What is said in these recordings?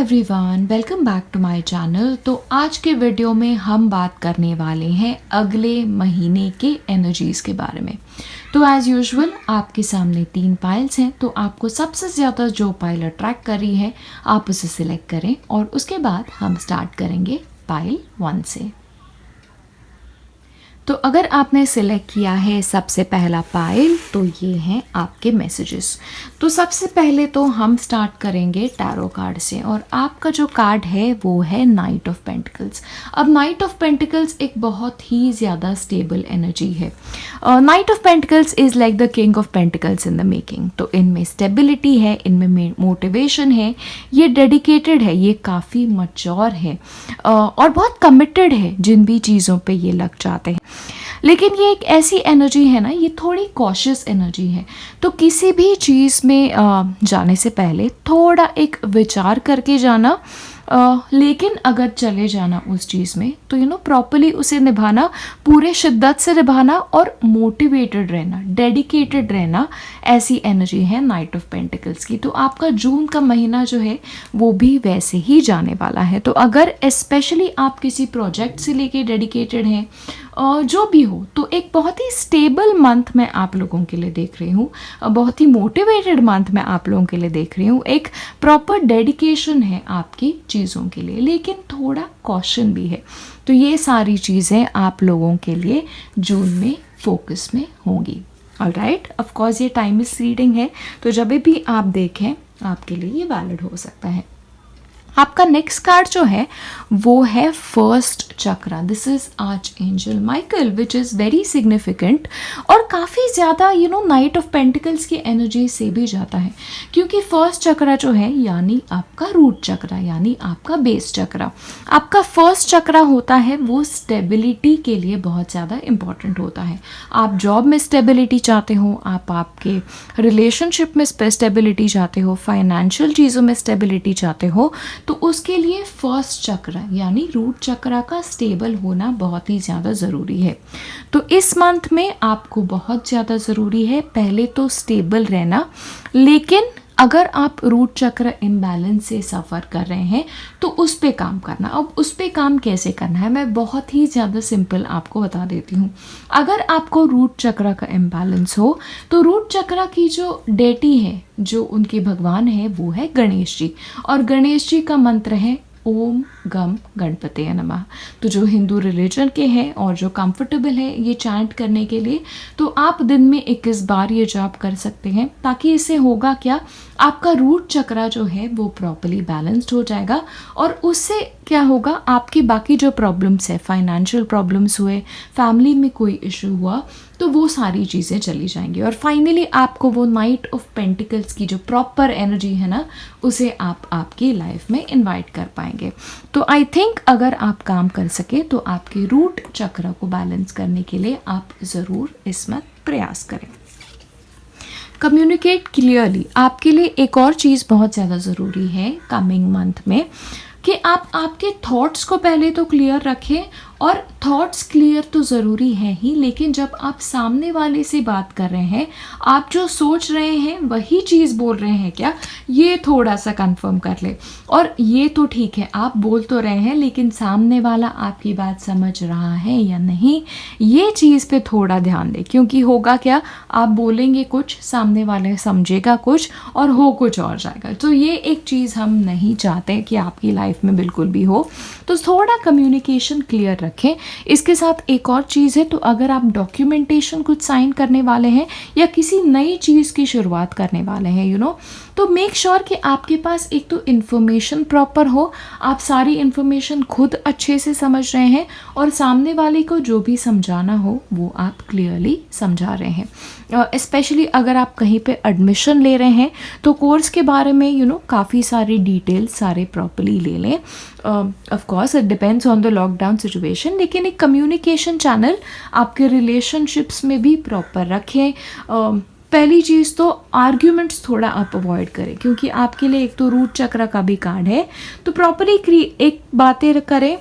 Everyone, welcome back to my channel. तो आज के वीडियो में हम बात करने वाले हैं अगले महीने के एनर्जीज़ के बारे में। तो एज़ यूजुअल आपके सामने 3 पाइल्स हैं, तो आपको सबसे ज़्यादा जो पाइल अट्रैक्ट कर रही है आप उसे सिलेक्ट करें और उसके बाद हम स्टार्ट करेंगे पाइल 1 से। तो अगर आपने सिलेक्ट किया है सबसे पहला पाइल, तो ये हैं आपके मैसेजेस। तो सबसे पहले तो हम स्टार्ट करेंगे टैरो कार्ड से और आपका जो कार्ड है वो है नाइट ऑफ पेंटिकल्स। अब नाइट ऑफ पेंटिकल्स एक बहुत ही ज़्यादा स्टेबल एनर्जी है। Night of pentacles is like the king of pentacles in the making. तो इनमें स्टेबिलिटी है, इनमें मोटिवेशन है, ये डेडिकेटेड है, ये काफ़ी मच्योर है और बहुत कमिटेड है जिन भी चीज़ों पे ये लग जाते हैं। लेकिन ये एक ऐसी एनर्जी है ना, ये थोड़ी कॉशियस एनर्जी है। तो किसी भी चीज़ में जाने से पहले थोड़ा एक विचार करके जाना, लेकिन अगर चले जाना उस चीज़ में तो प्रॉपरली उसे निभाना, पूरे शिद्दत से निभाना और मोटिवेटेड रहना, डेडिकेटेड रहना, ऐसी एनर्जी है नाइट ऑफ पेंटिकल्स की। तो आपका जून का महीना जो है वो भी वैसे ही जाने वाला है। तो अगर स्पेशली आप किसी प्रोजेक्ट से लेके डेडिकेटेड हैं, जो भी हो, तो एक बहुत ही स्टेबल मंथ मैं आप लोगों के लिए देख रही हूँ, बहुत ही मोटिवेटेड मंथ मैं आप लोगों के लिए देख रही हूँ। एक प्रॉपर डेडिकेशन है आपकी चीज़ों के लिए, लेकिन थोड़ा कॉशन भी है। तो ये सारी चीज़ें आप लोगों के लिए जून में फोकस में होंगी। ऑलराइट, ऑफ कोर्स ये टाइम इज रीडिंग है, तो जब भी आप देखें आपके लिए ये वैलिड हो सकता है। आपका नेक्स्ट कार्ड जो है वो है first chakra. This is arch angel Michael, which is very significant और काफ़ी ज़्यादा नाइट ऑफ पेंटिकल्स की एनर्जी से भी जाता है, क्योंकि फर्स्ट चक्रा जो है यानी आपका रूट चक्रा, यानी आपका बेस चक्रा। आपका फर्स्ट चक्रा होता है वो स्टेबिलिटी के लिए बहुत ज़्यादा इम्पॉर्टेंट होता है। आप जॉब में स्टेबिलिटी चाहते हो, आप आपके रिलेशनशिप में स्टेबिलिटी चाहते हो, फाइनेंशियल चीज़ों में स्टेबिलिटी चाहते हो, तो उसके लिए फर्स्ट चक्र यानी रूट चक्र का स्टेबल होना बहुत ही ज़्यादा ज़रूरी है। तो इस मंथ में आपको बहुत ज़्यादा ज़रूरी है पहले तो स्टेबल रहना, लेकिन अगर आप रूट चक्र इम्बैलेंस से सफ़र कर रहे हैं तो उस पे काम करना। अब उस पे काम कैसे करना है मैं बहुत ही ज़्यादा सिंपल आपको बता देती हूँ। अगर आपको रूट चक्र का इम्बैलेंस हो तो रूट चक्र की जो डेटी है, जो उनके भगवान है, वो है गणेश जी, और गणेश जी का मंत्र है ओम गम गणपते नमः। तो जो हिंदू रिलीजन के हैं और जो कंफर्टेबल है ये चैंट करने के लिए, तो आप दिन में 21 बार ये जाप कर सकते हैं, ताकि इससे होगा क्या, आपका रूट चक्रा जो है वो प्रॉपर्ली बैलेंस्ड हो जाएगा और उससे क्या होगा, आपकी बाकी जो प्रॉब्लम्स है, फाइनेंशियल प्रॉब्लम्स हुए, फैमिली में कोई इशू हुआ, तो वो सारी चीज़ें चली जाएंगी और फाइनली आपको वो नाइट ऑफ पेंटिकल्स की जो प्रॉपर एनर्जी है ना, उसे आप आपकी लाइफ में इनवाइट कर पाएंगे। तो आई थिंक अगर आप काम कर सके तो आपके रूट चक्र को बैलेंस करने के लिए आप ज़रूर इसमें प्रयास करें। Communicate clearly. आपके लिए एक और चीज़ बहुत ज़्यादा ज़रूरी है कमिंग मंथ में, कि आप आपके थॉट्स को पहले तो क्लियर रखें, और थॉट्स क्लियर तो ज़रूरी है ही, लेकिन जब आप सामने वाले से बात कर रहे हैं, आप जो सोच रहे हैं वही चीज़ बोल रहे हैं क्या, ये थोड़ा सा कंफर्म कर ले। और ये तो ठीक है, आप बोल तो रहे हैं, लेकिन सामने वाला आपकी बात समझ रहा है या नहीं, ये चीज़ पे थोड़ा ध्यान दें, क्योंकि होगा क्या, आप बोलेंगे कुछ, सामने वाले समझेगा कुछ और हो कुछ और जाएगा। तो ये एक चीज़ हम नहीं चाहते कि आपकी लाइफ में बिल्कुल भी हो। तो थोड़ा कम्युनिकेशन क्लियर रखें। इसके साथ एक और चीज़ है, तो अगर आप डॉक्यूमेंटेशन कुछ साइन करने वाले हैं या किसी नई चीज़ की शुरुआत करने वाले हैं तो मेक श्योर कि आपके पास एक तो इन्फॉर्मेशन प्रॉपर हो, आप सारी इन्फॉर्मेशन खुद अच्छे से समझ रहे हैं और सामने वाले को जो भी समझाना हो वो आप क्लियरली समझा रहे हैं। स्पेशली अगर आप कहीं पे एडमिशन ले रहे हैं तो कोर्स के बारे में काफ़ी सारी डिटेल्स सारे प्रॉपर्ली ले लें। Of course it depends on the lockdown situation, लेकिन एक कम्युनिकेशन चैनल आपके रिलेशनशिप्स में भी प्रॉपर रखें। पहली चीज़ तो आर्ग्यूमेंट्स थोड़ा आप अवॉइड करें, क्योंकि आपके लिए एक तो रूट चक्र का भी कार्ड है, तो प्रॉपरली एक बातें करें,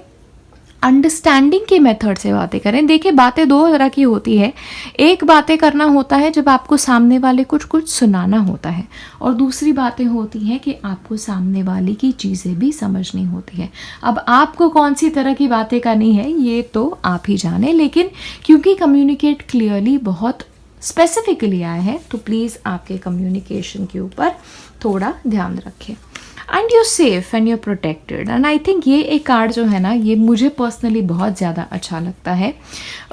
अंडरस्टैंडिंग के मेथड से बातें करें। देखिए, बातें दो तरह की होती है। एक बातें करना होता है जब आपको सामने वाले कुछ सुनाना होता है, और दूसरी बातें होती हैं कि आपको सामने वाले की चीज़ें भी समझनी होती है। अब आपको कौन सी तरह की बातें करनी है ये तो आप ही जाने, लेकिन क्योंकि कम्युनिकेट क्लियरली बहुत स्पेसिफिकली आया है तो प्लीज़ आपके कम्युनिकेशन के ऊपर थोड़ा ध्यान रखें। And you safe and you protected. And I think ये एक कार्ड जो है ना, ये मुझे पर्सनली बहुत ज़्यादा अच्छा लगता है,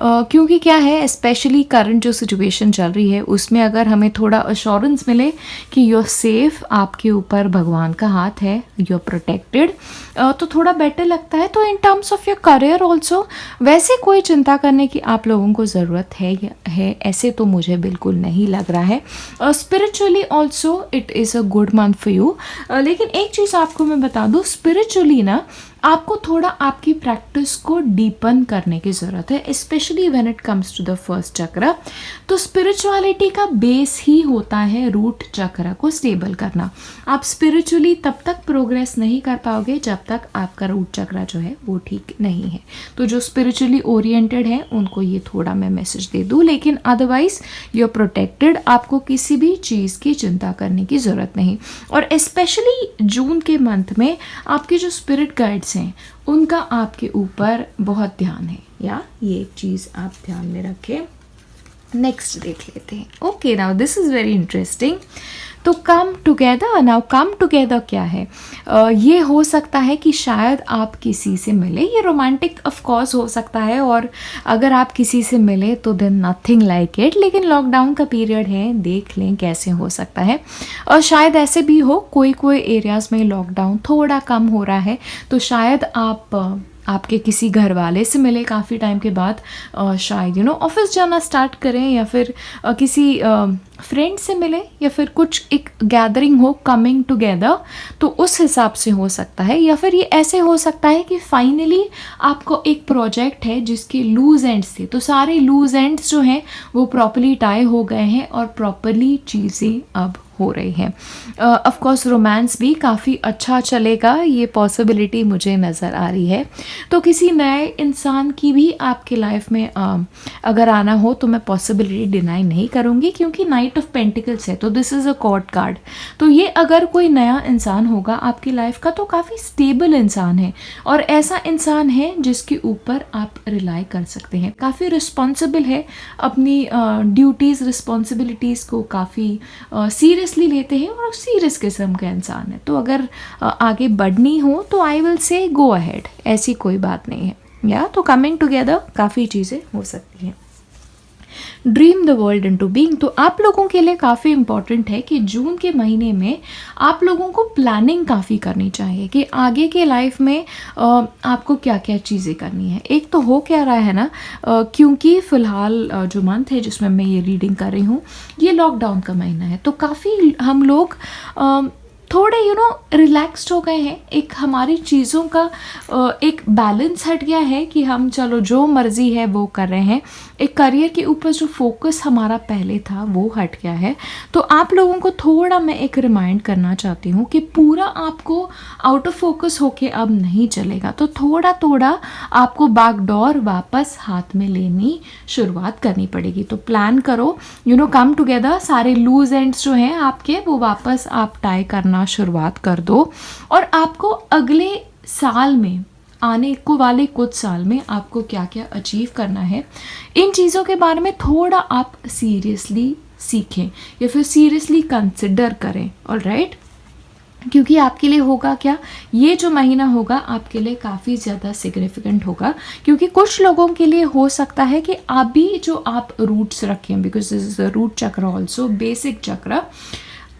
क्योंकि क्या है, स्पेशली करंट जो सिचुएशन चल रही है उसमें अगर हमें थोड़ा अश्योरेंस मिले कि यू आर सेफ, आपके ऊपर भगवान का हाथ है, यू आर प्रोटेक्टेड, तो थोड़ा बेटर लगता है। तो in terms of your career also वैसे कोई चिंता करने की आप लोगों को ज़रूरत है ऐसे तो मुझे बिल्कुल नहीं लग रहा है। Spiritually also it is a good month for you. लेकिन एक चीज़ आपको मैं बता दूँ, स्पिरिचुअली ना आपको थोड़ा आपकी प्रैक्टिस को डीपन करने की ज़रूरत है, specially when it comes to the first chakra. तो स्पिरिचुअलिटी का बेस ही होता है रूट चक्र को स्टेबल करना। आप स्पिरिचुअली तब तक प्रोग्रेस नहीं कर पाओगे जब तक आपका रूट चक्र जो है वो ठीक नहीं है। तो जो स्पिरिचुअली ओरिएंटेड है उनको ये थोड़ा मैं मैसेज दे दूँ, लेकिन अदरवाइज यू आर प्रोटेक्टेड, आपको किसी भी चीज़ की चिंता करने की ज़रूरत नहीं। और स्पेशली जून के मंथ में आपके जो स्पिरिट गाइड्स हैं उनका आपके ऊपर बहुत ध्यान है, या ये एक चीज़ आप ध्यान में रखें। नेक्स्ट देख लेते हैं। Okay, now this is very interesting. तो come together, now come together क्या है? ये हो सकता है कि शायद आप किसी से मिले, ये रोमांटिक ऑफ कोर्स हो सकता है, और अगर आप किसी से मिले तो देन नथिंग लाइक इट, लेकिन लॉकडाउन का पीरियड है, देख लें कैसे हो सकता है। और शायद ऐसे भी हो कोई एरियाज़ में लॉकडाउन थोड़ा कम हो रहा है, तो शायद आपके किसी घर वाले से मिले काफ़ी टाइम के बाद, शायद ऑफिस जाना स्टार्ट करें, या फिर किसी फ्रेंड से मिले, या फिर कुछ एक गैदरिंग हो, कमिंग टुगेदर, तो उस हिसाब से हो सकता है। या फिर ये ऐसे हो सकता है कि फाइनली आपको एक प्रोजेक्ट है जिसके लूज एंड्स थे, तो सारे लूज एंड्स जो हैं वो प्रॉपरली टाई हो गए हैं और प्रॉपरली चीज़ें अब हो रही हैं। ऑफ कोर्स रोमांस भी काफ़ी अच्छा चलेगा, ये पॉसिबिलिटी मुझे नज़र आ रही है। तो किसी नए इंसान की भी आपके लाइफ में अगर आना हो तो मैं पॉसिबिलिटी डिनाई नहीं करूँगी, क्योंकि नाइट ऑफ पेंटिकल्स है, तो this is a court card. तो ये अगर कोई नया इंसान होगा आपकी लाइफ का तो काफ़ी स्टेबल इंसान है, और ऐसा इंसान है जिसके ऊपर आप रिलाई कर सकते हैं, काफ़ी रिस्पॉन्सिबल है, अपनी ड्यूटीज़ रिस्पॉन्सिबिलिटीज़ को काफ़ी सीरियसली लेते हैं, और सीरियस किस्म का इंसान है। तो अगर आगे बढ़नी हो तो I will say go ahead, ऐसी कोई बात नहीं है। या तो कमिंग टुगेदर काफ़ी चीज़ें हो सकती हैं। Dream the world into being, तो आप लोगों के लिए काफ़ी इंपॉर्टेंट है कि जून के महीने में आप लोगों को प्लानिंग काफ़ी करनी चाहिए कि आगे के लाइफ में आपको क्या क्या चीज़ें करनी है। एक तो हो क्या रहा है ना, क्योंकि फ़िलहाल जो मंथ है जिसमें मैं ये रीडिंग कर रही हूँ ये लॉकडाउन का महीना है, तो काफ़ी हम लोग थोड़े रिलैक्स्ड हो गए हैं। एक हमारी चीज़ों का एक बैलेंस हट गया है कि हम चलो जो मर्ज़ी है वो कर रहे हैं। एक करियर के ऊपर जो फोकस हमारा पहले था वो हट गया है। तो आप लोगों को थोड़ा मैं एक रिमाइंड करना चाहती हूँ कि पूरा आपको आउट ऑफ फोकस होके अब नहीं चलेगा। तो थोड़ा थोड़ा आपको बागडोर वापस हाथ में लेनी शुरुआत करनी पड़ेगी। तो प्लान करो, कम टुगेदर, सारे लूज एंड्स जो हैं आपके वो वापस आप टाई करना शुरुआत कर दो। और आपको अगले साल में, आने को वाले कुछ साल में आपको क्या क्या अचीव करना है, इन चीज़ों के बारे में थोड़ा आप सीरियसली सीखें या फिर सीरियसली कंसिडर करें। ऑलराइट, क्योंकि आपके लिए होगा क्या, ये जो महीना होगा आपके लिए काफ़ी ज़्यादा सिग्निफिकेंट होगा। क्योंकि कुछ लोगों के लिए हो सकता है कि अभी जो आप रूट्स रखें, because this is the root chakra also, basic chakra,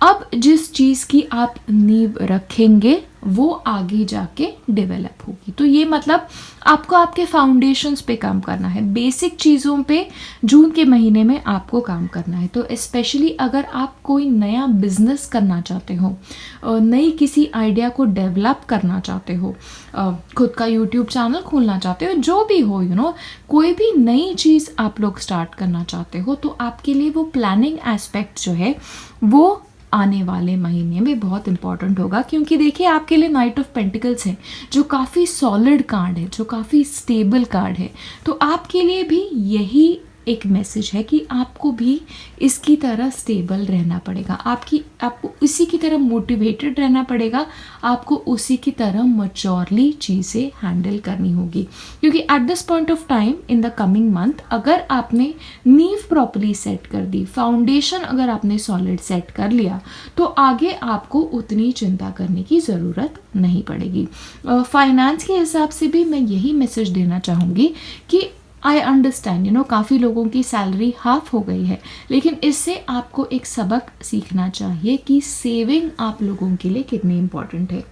अब जिस चीज़ की आप नींव रखेंगे वो आगे जाके डेवलप होगी। तो ये मतलब आपको आपके फाउंडेशंस पे काम करना है, बेसिक चीज़ों पे जून के महीने में आपको काम करना है। तो स्पेशली अगर आप कोई नया बिजनेस करना चाहते हो, नई किसी आइडिया को डेवलप करना चाहते हो, खुद का यूट्यूब चैनल खोलना चाहते हो, जो भी हो, कोई भी नई चीज़ आप लोग स्टार्ट करना चाहते हो, तो आपके लिए वो प्लानिंग एस्पेक्ट जो है वो आने वाले महीने में बहुत इंपॉर्टेंट होगा, क्योंकि देखिए आपके लिए नाइट ऑफ पेंटिकल्स है जो काफ़ी सॉलिड कार्ड है, जो काफ़ी स्टेबल कार्ड है। तो आपके लिए भी यही एक मैसेज है कि आपको भी इसकी तरह स्टेबल रहना पड़ेगा, आपको उसी की तरह मोटिवेटेड रहना पड़ेगा, आपको उसी की तरह मैच्योरली चीज़ें हैंडल करनी होगी। क्योंकि at this point of time in the coming month अगर आपने नींव प्रॉपर्ली सेट कर दी, फाउंडेशन अगर आपने सॉलिड सेट कर लिया, तो आगे आपको उतनी चिंता करने की ज़रूरत नहीं पड़ेगी। फाइनेंस के हिसाब से भी मैं यही मैसेज देना चाहूँगी कि आई अंडरस्टैंड काफ़ी लोगों की सैलरी हाफ हो गई है, लेकिन इससे आपको एक सबक सीखना चाहिए कि सेविंग आप लोगों के लिए कितनी इम्पॉर्टेंट है।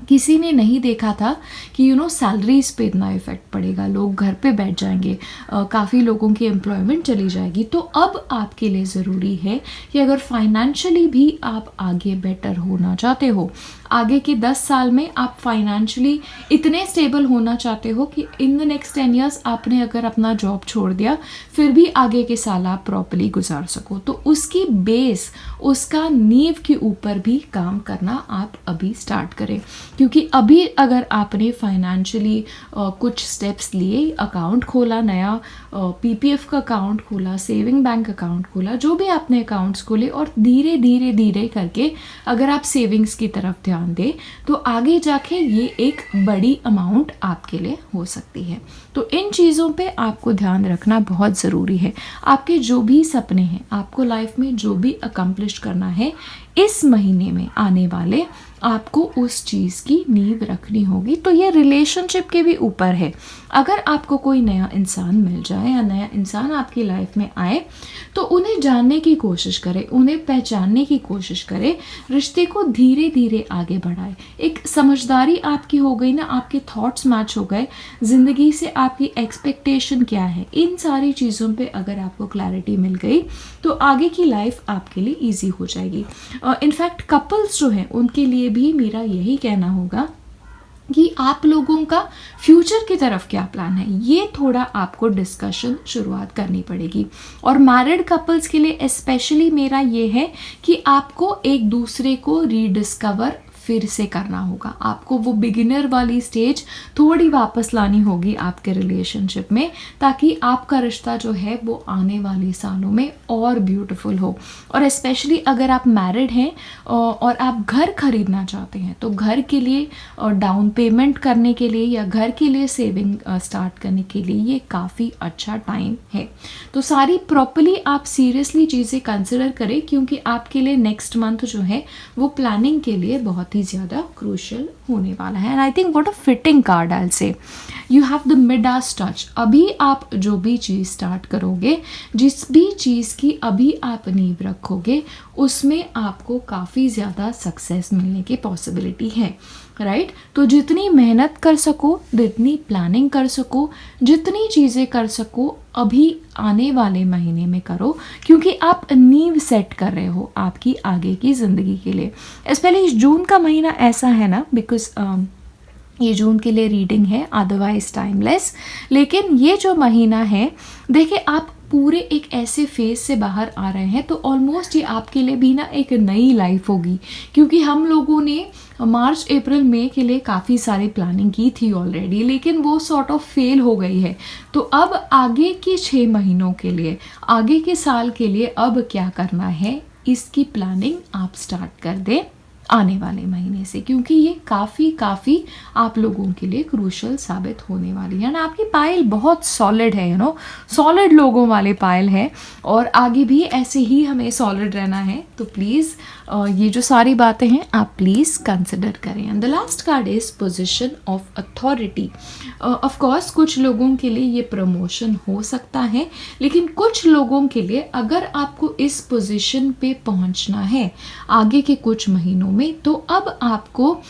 किसी ने नहीं देखा था कि सैलरीज पे इतना इफेक्ट पड़ेगा, लोग घर पे बैठ जाएंगे, काफ़ी लोगों की एम्प्लॉयमेंट चली जाएगी। तो अब आपके लिए ज़रूरी है कि अगर फाइनेंशियली भी आप आगे बेटर होना चाहते हो, आगे के 10 साल में आप फाइनेंशियली इतने स्टेबल होना चाहते हो कि इन द नेक्स्ट 10 ईयर्स आपने अगर अपना जॉब छोड़ दिया फिर भी आगे के साल आप प्रॉपर्ली गुजार सको, तो उसकी बेस, उसका नींव के ऊपर भी काम करना आप अभी स्टार्ट करें। क्योंकि अभी अगर आपने फाइनेंशियली कुछ स्टेप्स लिए, अकाउंट खोला, नया पीपीएफ का अकाउंट खोला, सेविंग बैंक अकाउंट खोला, जो भी आपने अकाउंट्स खोले, और धीरे धीरे धीरे करके अगर आप सेविंग्स की तरफ ध्यान दें तो आगे जाके ये एक बड़ी अमाउंट आपके लिए हो सकती है। तो इन चीज़ों पे आपको ध्यान रखना बहुत ज़रूरी है। आपके जो भी सपने हैं, आपको लाइफ में जो भी अकम्प्लिश करना है, इस महीने में आने वाले आपको उस चीज़ की नींव रखनी होगी। तो ये रिलेशनशिप के भी ऊपर है। अगर आपको कोई नया इंसान मिल जाए या नया इंसान आपकी लाइफ में आए तो उन्हें जानने की कोशिश करें, उन्हें पहचानने की कोशिश करें, रिश्ते को धीरे धीरे आगे बढ़ाए। एक समझदारी आपकी हो गई ना, आपके थॉट्स मैच हो गए, ज़िंदगी से आपकी एक्सपेक्टेशन क्या है, इन सारी चीज़ों पे अगर आपको क्लैरिटी मिल गई तो आगे की लाइफ आपके लिए ईजी हो जाएगी। इनफैक्ट कपल्स जो हैं उनके लिए भी मेरा यही कहना होगा कि आप लोगों का फ्यूचर की तरफ क्या प्लान है, ये थोड़ा आपको डिस्कशन शुरुआत करनी पड़ेगी। और मैरिड कपल्स के लिए स्पेशली मेरा ये है कि आपको एक दूसरे को रीडिस्कवर फिर से करना होगा, आपको वो बिगिनर वाली स्टेज थोड़ी वापस लानी होगी आपके रिलेशनशिप में, ताकि आपका रिश्ता जो है वो आने वाले सालों में और ब्यूटीफुल हो। और स्पेशली अगर आप मैरिड हैं और आप घर खरीदना चाहते हैं तो घर के लिए डाउन पेमेंट करने के लिए या घर के लिए सेविंग स्टार्ट करने के लिए ये काफ़ी अच्छा टाइम है। तो सारी प्रॉपर्ली आप सीरियसली चीज़ें कंसिडर करें, क्योंकि आपके लिए नेक्स्ट मंथ जो है वो प्लानिंग के लिए बहुत ही ज़्यादा क्रूशियल होने वाला है। And I think what a fitting card I will say, you have the Midas touch. अभी आप जो भी चीज़ स्टार्ट करोगे, जिस भी चीज़ की अभी आप नींव रखोगे, उसमें आपको काफ़ी ज़्यादा सक्सेस मिलने की पॉसिबिलिटी है, राइट? तो जितनी मेहनत कर सको, जितनी प्लानिंग कर सको, जितनी चीज़ें कर सको अभी आने वाले महीने में करो, क्योंकि आप नींव सेट कर रहे हो आपकी आगे की ज़िंदगी के लिए। स्पेशली जून का महीना ऐसा है ना, बिकॉज ये जून के लिए रीडिंग है, अदरवाइज टाइमलेस। लेकिन ये जो महीना है, देखिए आप पूरे एक ऐसे फेज से बाहर आ रहे हैं, तो ऑलमोस्ट ये आपके लिए भी ना एक नई लाइफ होगी, क्योंकि हम लोगों ने मार्च अप्रैल मई के लिए काफ़ी सारी प्लानिंग की थी ऑलरेडी, लेकिन वो सॉर्ट ऑफ फेल हो गई है। तो अब आगे के 6 महीनों के लिए, आगे के साल के लिए अब क्या करना है, इसकी प्लानिंग आप स्टार्ट कर दें आने वाले महीने से, क्योंकि ये काफ़ी आप लोगों के लिए क्रूशल साबित होने वाली है ना। आपकी पायल बहुत सॉलिड है, सॉलिड लोगों वाले पायल है, और आगे भी ऐसे ही हमें सॉलिड रहना है। तो प्लीज़ ये जो सारी बातें हैं आप प्लीज़ कंसिडर करें। And the last card is position of authority. Of course कुछ लोगों के लिए ये प्रमोशन हो सकता है, लेकिन कुछ लोगों के लिए अगर आपको इस पोजीशन पे पहुंचना है आगे के कुछ महीनों में, तो अब आपको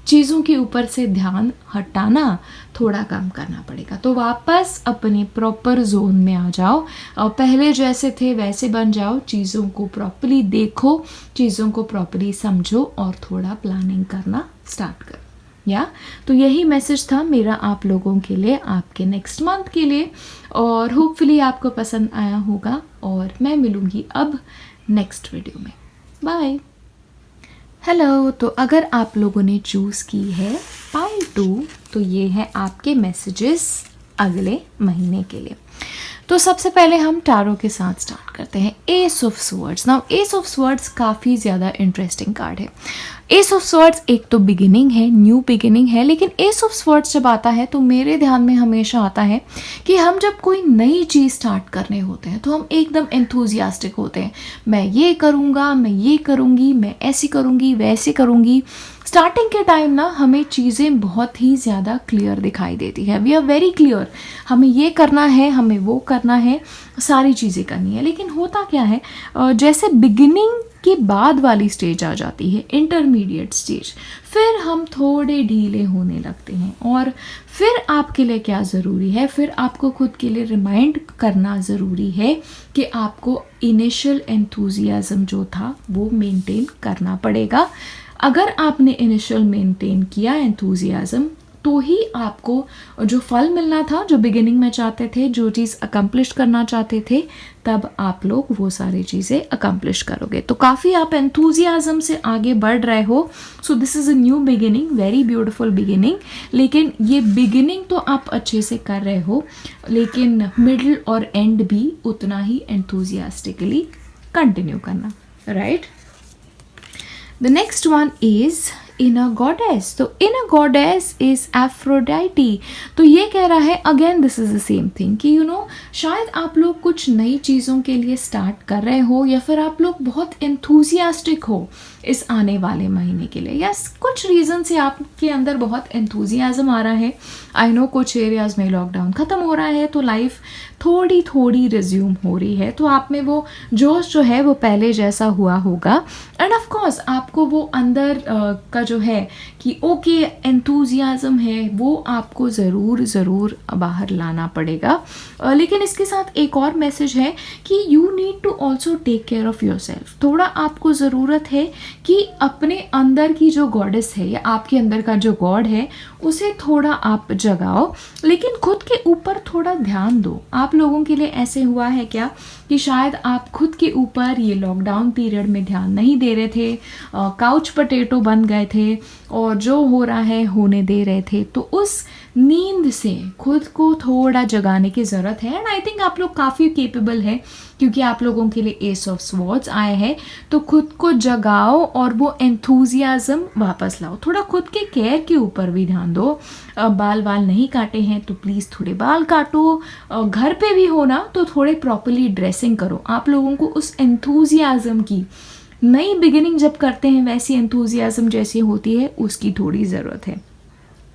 चीज़ों के ऊपर से ध्यान हटाना, थोड़ा कम करना पड़ेगा। तो वापस अपने प्रॉपर जोन में आ जाओ, पहले जैसे थे वैसे बन जाओ, चीज़ों को प्रॉपरली देखो, चीज़ों को प्रॉपरली समझो और थोड़ा प्लानिंग करना स्टार्ट करो। तो यही मैसेज था मेरा आप लोगों के लिए, आपके नेक्स्ट मंथ के लिए, और होपफुली आपको पसंद आया होगा। और मैं मिलूँगी अब नेक्स्ट वीडियो में। बाय। हेलो, तो अगर आप लोगों ने चूज़ की है पाइल 2, तो ये है आपके मैसेजेस अगले महीने के लिए। तो सबसे पहले हम टारो के साथ स्टार्ट करते हैं। S of swords. Now S of swords काफ़ी ज़्यादा इंटरेस्टिंग कार्ड है। एस ऑफ स्वर्ड्स एक तो बिगिनिंग है, न्यू बिगिनिंग है, लेकिन एस ऑफ स्वर्ड्स जब आता है तो मेरे ध्यान में हमेशा आता है कि हम जब कोई नई चीज़ स्टार्ट करने होते हैं तो हम एकदम एंथुजियास्टिक होते हैं। मैं ये करूँगा, मैं ये करूँगी, मैं ऐसी करूँगी, वैसे करूँगी। स्टार्टिंग के टाइम ना हमें चीज़ें बहुत ही ज़्यादा क्लियर दिखाई देती है। वी आर वेरी क्लियर, हमें ये करना है, हमें वो करना है, सारी चीज़ें करनी है। लेकिन होता क्या है, जैसे बिगिनिंग के बाद वाली स्टेज आ जाती है, इंटरमीडिएट स्टेज, फिर हम थोड़े ढीले होने लगते हैं। और फिर आपके लिए क्या ज़रूरी है, फिर आपको खुद के लिए रिमाइंड करना ज़रूरी है कि आपको इनिशियल एंथुजियाज़म जो था वो मेंटेन करना पड़ेगा। अगर आपने इनिशियल मेंटेन किया एंथुजियाज़म, तो ही आपको जो फल मिलना था, जो बिगिनिंग में चाहते थे, जो चीज़ अकम्प्लिश करना चाहते थे, तब आप लोग वो सारी चीज़ें अकम्प्लिश करोगे। तो काफ़ी आप एंथुजियाज़म से आगे बढ़ रहे हो। So this is a new beginning, very beautiful beginning. लेकिन ये बिगिनिंग तो आप अच्छे से कर रहे हो, लेकिन मिडल और एंड भी उतना ही एंथुजियास्टिकली कंटिन्यू करना, right. The next one is inner goddess. तो inner goddess is Aphrodite. तो ये कह रहा है, again this is the same thing कि शायद आप लोग कुछ नई चीज़ों के लिए स्टार्ट कर रहे हो, या फिर आप लोग बहुत एंथुजियास्टिक हो इस आने वाले महीने के लिए, या कुछ रीज़न से आपके अंदर बहुत एंथुजियाज़म आ रहा है। आई नो कुछ एरियाज़ में लॉकडाउन ख़त्म हो रहा है तो लाइफ थोड़ी थोड़ी रिज्यूम हो रही है, तो आप में वो जोश जो है वो पहले जैसा हुआ होगा। एंड ऑफ कोर्स आपको वो अंदर का जो है कि ओके एंथुजियाज़म है, वो आपको ज़रूर बाहर लाना पड़ेगा। लेकिन इसके साथ एक और मैसेज है कि you need to also take care of your self. थोड़ा आपको ज़रूरत है कि अपने अंदर की जो गॉडेस है, या आपके अंदर का जो गॉड है, उसे थोड़ा आप जगाओ, लेकिन खुद के ऊपर थोड़ा ध्यान दो। आप लोगों के लिए ऐसे हुआ है क्या कि शायद आप खुद के ऊपर ये लॉकडाउन पीरियड में ध्यान नहीं दे रहे थे, काउच पोटैटो बन गए थे और जो हो रहा है होने दे रहे थे। तो उस नींद से खुद को थोड़ा जगाने की ज़रूरत है। एंड आई थिंक आप लोग काफ़ी केपेबल है, क्योंकि आप लोगों के लिए एस ऑफ स्वॉर्ड्स आए हैं। तो खुद को जगाओ और वो एंथुजियाज़म वापस लाओ। थोड़ा खुद के केयर के ऊपर भी ध्यान दो। बाल नहीं काटे हैं तो प्लीज़ थोड़े बाल काटो। घर पे भी हो ना तो थोड़े प्रॉपरली ड्रेसिंग करो। आप लोगों को उस एंथुजियाज़म की, नई बिगिनिंग जब करते हैं वैसी एंथुजियाज़म जैसी होती है, उसकी थोड़ी ज़रूरत है।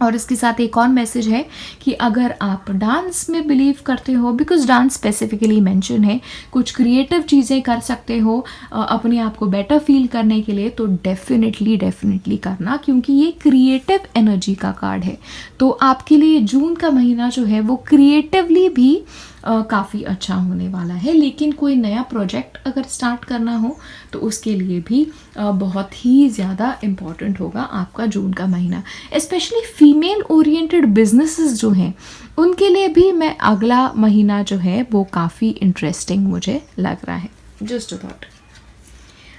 और इसके साथ एक और मैसेज है कि अगर आप डांस में बिलीव करते हो, बिकॉज डांस स्पेसिफिकली मेंशन है, कुछ क्रिएटिव चीज़ें कर सकते हो अपने आप को बेटर फील करने के लिए, तो डेफिनेटली करना, क्योंकि ये क्रिएटिव एनर्जी का कार्ड है। तो आपके लिए जून का महीना जो है वो क्रिएटिवली भी काफ़ी अच्छा होने वाला है। लेकिन कोई नया प्रोजेक्ट अगर स्टार्ट करना हो तो उसके लिए भी बहुत ही ज़्यादा इम्पॉर्टेंट होगा आपका जून का महीना। स्पेशली फीमेल ओरिएंटेड बिजनेसेस जो हैं उनके लिए भी मैं अगला महीना जो है वो काफ़ी इंटरेस्टिंग मुझे लग रहा है। Just a thought.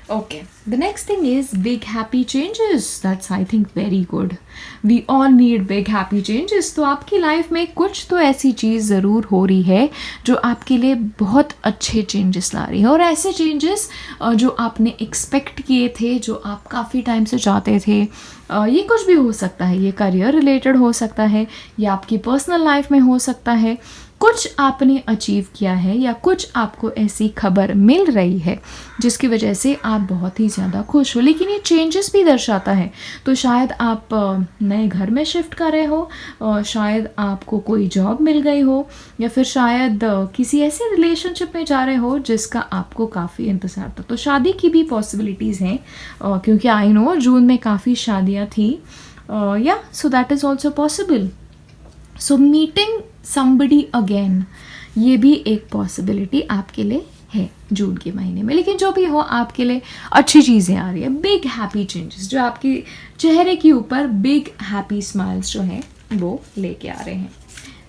Okay, the next thing is big happy changes. That's I think very good. We all need big happy changes. तो आपकी लाइफ में कुछ तो ऐसी चीज़ ज़रूर हो रही है जो आपके लिए बहुत अच्छे चेंजेस ला रही है, और ऐसे चेंजेस जो आपने एक्सपेक्ट किए थे, जो आप काफ़ी टाइम से चाहते थे। ये कुछ भी हो सकता है, ये करियर रिलेटेड हो सकता है, या आपकी पर्सनल लाइफ में हो सकता है। कुछ आपने अचीव किया है, या कुछ आपको ऐसी खबर मिल रही है जिसकी वजह से आप बहुत ही ज़्यादा खुश हो। लेकिन ये चेंजेस भी दर्शाता है, तो शायद आप नए घर में शिफ्ट कर रहे हो, शायद आपको कोई जॉब मिल गई हो, या फिर शायद किसी ऐसे रिलेशनशिप में जा रहे हो जिसका आपको काफ़ी इंतज़ार था। तो शादी की भी पॉसिबिलिटीज़ हैं, क्योंकि आई नो जून में काफ़ी शादियाँ थी, या so that is also possible. So meeting somebody again, ये भी एक पॉसिबिलिटी आपके लिए है जून के महीने में। लेकिन जो भी हो, आपके लिए अच्छी चीज़ें आ रही है, बिग हैप्पी चेंजेस जो आपके चेहरे के ऊपर बिग हैप्पी स्माइल्स जो हैं वो लेके आ रहे हैं।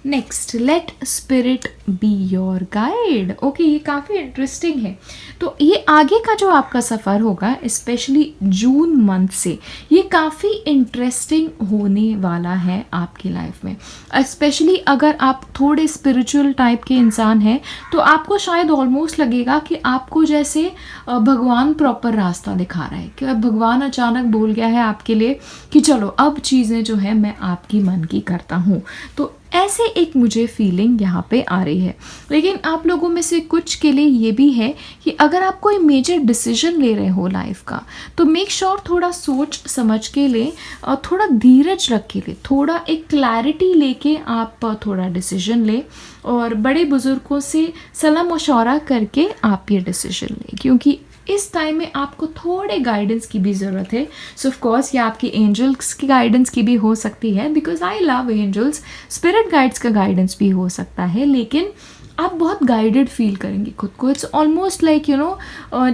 Next, let spirit be your guide. Okay, ये काफ़ी इंटरेस्टिंग है। तो ये आगे का जो आपका सफ़र होगा स्पेशली जून मंथ से, ये काफ़ी इंटरेस्टिंग होने वाला है आपकी लाइफ में। स्पेशली अगर आप थोड़े स्पिरिचुअल टाइप के इंसान हैं तो आपको शायद ऑलमोस्ट लगेगा कि आपको जैसे भगवान प्रॉपर रास्ता दिखा रहा है, कि भगवान अचानक बोल गया है आपके लिए कि चलो अब चीज़ें जो है मैं आपकी मन की करता हूँ। तो ऐसे एक मुझे फीलिंग यहाँ पे आ रही है। लेकिन आप लोगों में से कुछ के लिए ये भी है कि अगर आप कोई मेजर डिसीजन ले रहे हो लाइफ का, तो मेक श्योर थोड़ा सोच समझ के ले और थोड़ा धीरज रख के ले, थोड़ा एक क्लैरिटी लेके आप थोड़ा डिसीजन ले और बड़े बुजुर्गों से सलाह मशवरा करके आप ये डिसीजन लें, क्योंकि इस टाइम में आपको थोड़े गाइडेंस की भी ज़रूरत है। सो ऑफ कोर्स ये आपकी एंजल्स की गाइडेंस की भी हो सकती है, because I love angels, spirit guides का गाइडेंस भी हो सकता है, लेकिन आप बहुत गाइडेड फील करेंगे खुद को। इट्स ऑलमोस्ट लाइक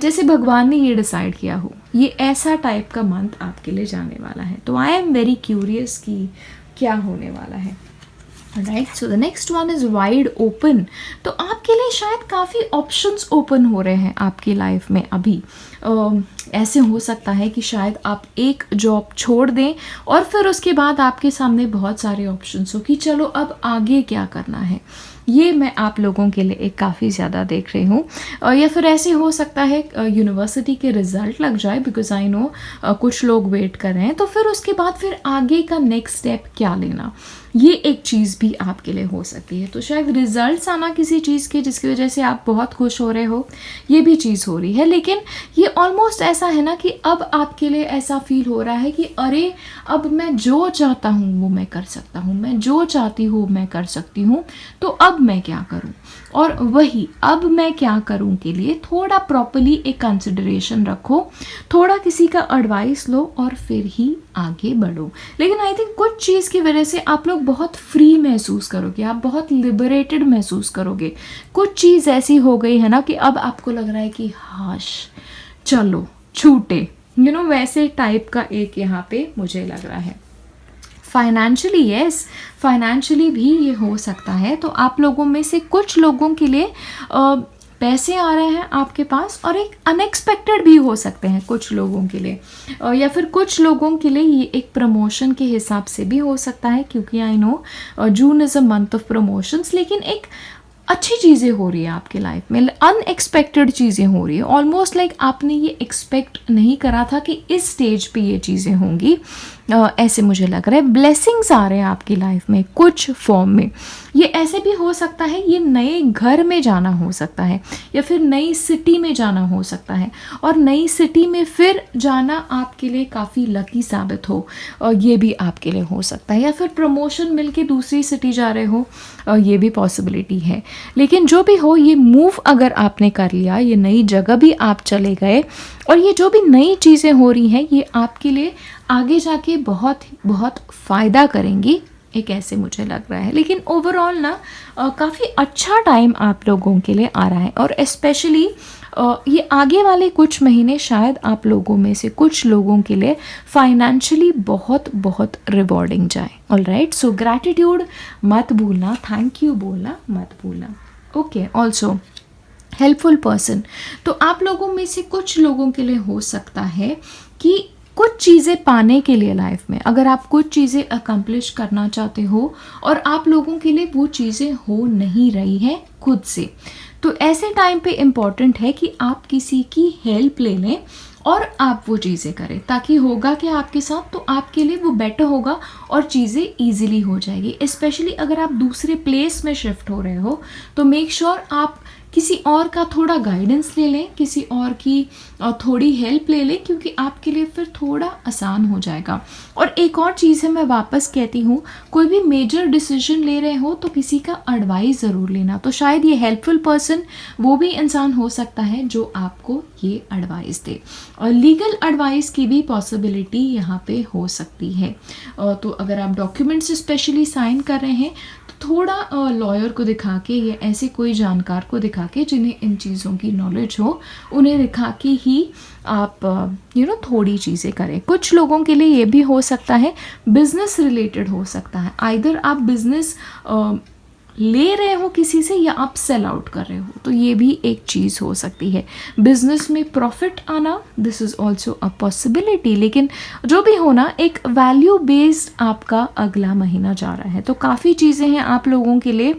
जैसे भगवान ने ये डिसाइड किया हो, ये ऐसा टाइप का मंथ आपके लिए जाने वाला है। तो आई एम वेरी क्यूरियस कि क्या होने वाला है। Right, so the next one is wide open. तो आपके लिए शायद काफ़ी ऑप्शंस ओपन हो रहे हैं आपकी लाइफ में अभी। ऐसे हो सकता है कि शायद आप एक जॉब छोड़ दें और फिर उसके बाद आपके सामने बहुत सारे ऑप्शंस हो कि चलो अब आगे क्या करना है। ये मैं आप लोगों के लिए एक काफ़ी ज़्यादा देख रही हूँ। या फिर ऐसे हो सकता है यूनिवर्सिटी के रिज़ल्ट लग जाए, बिकॉज आई नो कुछ लोग वेट कर रहे हैं, तो फिर उसके बाद फिर आगे का नेक्स्ट स्टेप क्या लेना, ये एक चीज़ भी आपके लिए हो सकती है। तो शायद रिजल्ट्स आना किसी चीज़ के जिसकी वजह से आप बहुत खुश हो रहे हो, ये भी चीज़ हो रही है। लेकिन ये ऑलमोस्ट ऐसा है ना कि अब आपके लिए ऐसा फील हो रहा है कि अरे अब मैं जो चाहता हूँ वो मैं कर सकता हूँ, मैं जो चाहती हूँ मैं कर सकती हूँ, तो अब मैं क्या करूँ। और वही अब मैं क्या करूँ के लिए थोड़ा प्रॉपर्ली एक कंसिडरेशन रखो, थोड़ा किसी का एडवाइस लो और फिर ही आगे बढ़ो। लेकिन आई थिंक कुछ चीज़ की वजह से आप लोग बहुत फ्री महसूस करोगे, आप बहुत लिबरेटेड महसूस करोगे। कुछ चीज़ ऐसी हो गई है ना कि अब आपको लग रहा है कि हाश चलो छूटे, वैसे टाइप का एक यहाँ पे मुझे लग रहा है। फाइनेंशियली येस, फाइनेंशियली भी ये हो सकता है। तो आप लोगों में से कुछ लोगों के लिए पैसे आ रहे हैं आपके पास और एक अनएक्सपेक्टेड भी हो सकते हैं कुछ लोगों के लिए, या फिर कुछ लोगों के लिए ये एक प्रमोशन के हिसाब से भी हो सकता है, क्योंकि I know June is a month of promotions. लेकिन एक अच्छी चीज़ें हो रही है आपके लाइफ में, अनएक्सपेक्टेड चीज़ें हो रही है, ऑलमोस्ट लाइक आपने ये एक्सपेक्ट नहीं करा था कि इस स्टेज पे ये चीज़ें होंगी। ऐसे मुझे लग रहा है ब्लेसिंग्स आ रहे हैं आपकी लाइफ में कुछ फॉर्म में। ये ऐसे भी हो सकता है ये नए घर में जाना हो सकता है, या फिर नई सिटी में जाना हो सकता है, और नई सिटी में फिर जाना आपके लिए काफ़ी लकी साबित हो, और ये भी आपके लिए हो सकता है। या फिर प्रमोशन मिलके दूसरी सिटी जा रहे हो, ये भी पॉसिबिलिटी है। लेकिन जो भी हो, ये मूव अगर आपने कर लिया, ये नई जगह भी आप चले गए, और ये जो भी नई चीज़ें हो रही हैं ये आपके लिए आगे जाके बहुत बहुत फ़ायदा करेंगी, एक ऐसे मुझे लग रहा है। लेकिन ओवरऑल ना काफ़ी अच्छा टाइम आप लोगों के लिए आ रहा है, और स्पेशली ये आगे वाले कुछ महीने शायद आप लोगों में से कुछ लोगों के लिए फाइनेंशियली बहुत बहुत रिवॉर्डिंग जाए। ऑलराइट, सो ग्रैटिट्यूड मत भूलना, थैंक यू बोलना मत भूलना। ओके, ऑल्सो हेल्पफुल पर्सन, तो आप लोगों में से कुछ लोगों के लिए हो सकता है कि कुछ चीज़ें पाने के लिए लाइफ में, अगर आप कुछ चीज़ें अकम्प्लिश करना चाहते हो और आप लोगों के लिए वो चीज़ें हो नहीं रही हैं खुद से, तो ऐसे टाइम पे इम्पॉर्टेंट है कि आप किसी की हेल्प ले लें और आप वो चीज़ें करें, ताकि होगा कि आपके साथ तो आपके लिए वो बेटर होगा और चीज़ें ईजिली हो जाएगी। स्पेशली अगर आप दूसरे प्लेस में शिफ्ट हो रहे हो तो मेक श्योर आप किसी और का थोड़ा गाइडेंस ले लें, किसी और की थोड़ी हेल्प ले लें, क्योंकि आपके लिए फिर थोड़ा आसान हो जाएगा। और एक और चीज़ है, मैं वापस कहती हूँ, कोई भी मेजर डिसीजन ले रहे हो तो किसी का एडवाइस ज़रूर लेना। तो शायद ये हेल्पफुल पर्सन वो भी इंसान हो सकता है जो आपको ये एडवाइस दे, और लीगल एडवाइस की भी पॉसिबिलिटी यहाँ पे हो सकती है। तो अगर आप डॉक्यूमेंट्स स्पेशली साइन कर रहे हैं तो थोड़ा लॉयर को दिखा के या ऐसे कोई जानकार को दिखा के जिन्हें इन चीज़ों की नॉलेज हो, उन्हें दिखा के ही आप थोड़ी चीज़ें करें। कुछ लोगों के लिए ये भी हो सकता है बिजनेस रिलेटेड हो सकता है, आइदर आप बिजनेस ले रहे हो किसी से या आप सेल आउट कर रहे हो, तो ये भी एक चीज़ हो सकती है। बिजनेस में प्रॉफिट आना, this is also a possibility. लेकिन जो भी हो ना, एक वैल्यू बेस्ड आपका अगला महीना जा रहा है, तो काफ़ी चीज़ें हैं आप लोगों के लिए।